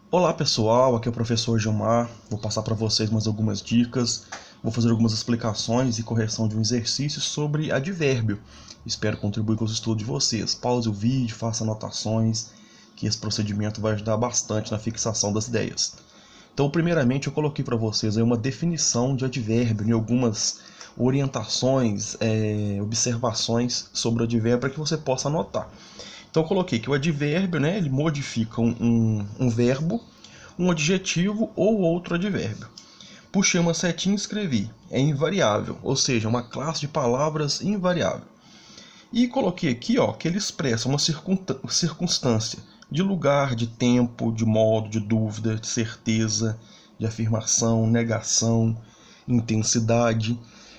Olá pessoal, aqui é o professor Gilmar. Vou passar para vocês mais algumas dicas. Vou fazer algumas explicações e correção de um exercício sobre advérbio. Espero contribuir com os estudos de vocês. Pause o vídeo, faça anotações, que esse procedimento vai ajudar bastante na fixação das ideias. Então, primeiramente, eu coloquei para vocês aí uma definição de advérbio e algumas orientações, observações sobre o advérbio para que você possa anotar. Então eu coloquei que o advérbio, né, ele modifica um verbo, um adjetivo ou outro advérbio. Puxei uma setinha e escrevi, é invariável, ou seja, uma classe de palavras invariável. E coloquei aqui que ele expressa uma circunstância de lugar, de tempo, de modo, de dúvida, de certeza, de afirmação, negação, intensidade.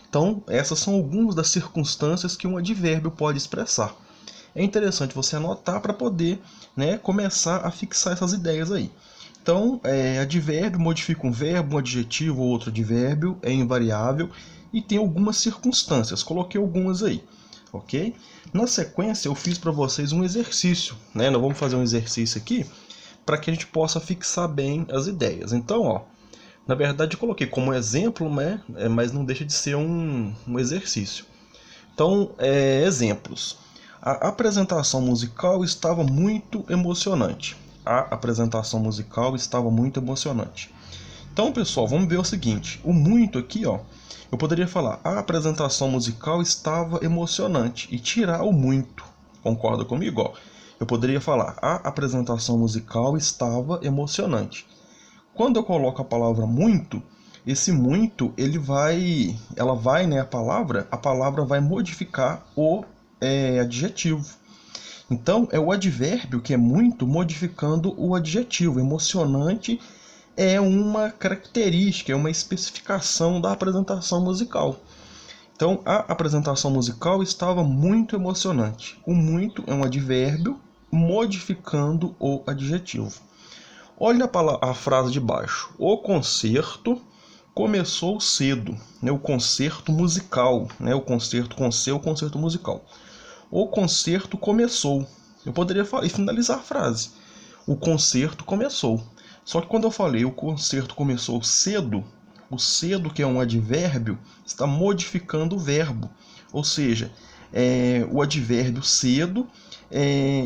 Então, essas são algumas das circunstâncias que um advérbio pode expressar. É interessante você anotar para poder, né, começar a fixar essas ideias aí. Então, advérbio modifica um verbo, um adjetivo ou outro advérbio, é invariável e tem algumas circunstâncias. Coloquei algumas aí, ok? Na sequência, eu fiz para vocês um exercício, né? Nós vamos fazer um exercício aqui para que a gente possa fixar bem as ideias. Então, na verdade, eu coloquei como exemplo, né? Mas não deixa de ser um exercício. Então, exemplos. A apresentação musical estava muito emocionante. A apresentação musical estava muito emocionante. Então, pessoal, vamos ver o seguinte. O muito aqui, eu poderia falar a apresentação musical estava emocionante e tirar o muito. Concorda comigo? Eu poderia falar a apresentação musical estava emocionante. Quando eu coloco a palavra muito, esse muito, né, a palavra vai modificar o adjetivo. Então, é o advérbio que é muito modificando o adjetivo. Emocionante é uma característica, é uma especificação da apresentação musical. Então, a apresentação musical estava muito emocionante. O muito é um advérbio modificando o adjetivo. Olha a frase de baixo. O concerto começou cedo, né? O concerto musical, né? O concerto com C, o concerto musical. O concerto começou. Eu poderia finalizar a frase. O concerto começou. Só que quando eu falei o concerto começou cedo, o cedo, que é um advérbio, está modificando o verbo. Ou seja, o advérbio cedo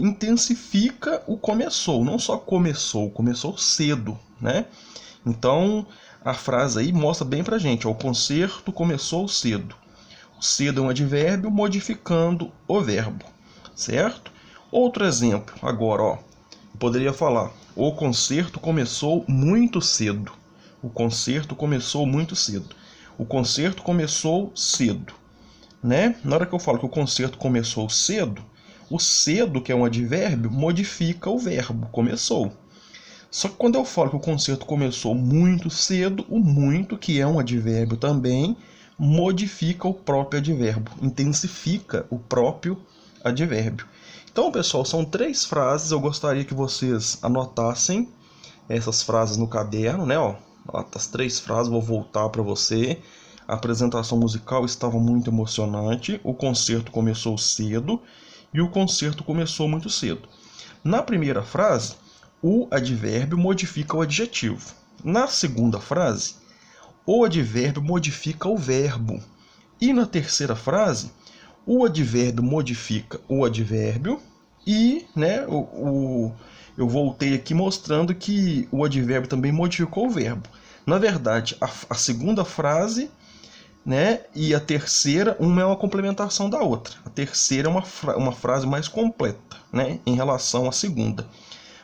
intensifica o começou. Não só começou cedo, né? Então, a frase aí mostra bem pra gente. O concerto começou cedo. Cedo é um advérbio modificando o verbo, certo? Outro exemplo, agora, eu poderia falar: o concerto começou muito cedo. O concerto começou muito cedo. O concerto começou cedo, né? Na hora que eu falo que o concerto começou cedo, o cedo, que é um advérbio, modifica o verbo começou. Só que quando eu falo que o concerto começou muito cedo, o muito, que é um advérbio também, modifica o próprio advérbio, intensifica o próprio advérbio. Então, pessoal, são 3 frases. Eu gostaria que vocês anotassem essas frases no caderno, né? As 3 frases, vou voltar para você. A apresentação musical estava muito emocionante, o concerto começou cedo e o concerto começou muito cedo. Na primeira frase, o advérbio modifica o adjetivo. Na segunda frase, o advérbio modifica o verbo. E na terceira frase, o advérbio modifica o advérbio e, né, eu voltei aqui mostrando que o advérbio também modificou o verbo. Na verdade, a segunda frase, né, e a terceira, uma é uma complementação da outra. A terceira é uma frase mais completa, né, em relação à segunda.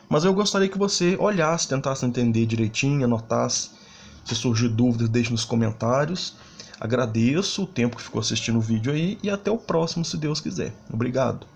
Mas eu gostaria que você olhasse, tentasse entender direitinho, anotasse. Se surgir dúvidas, deixe nos comentários. Agradeço o tempo que ficou assistindo o vídeo aí e até o próximo, se Deus quiser. Obrigado.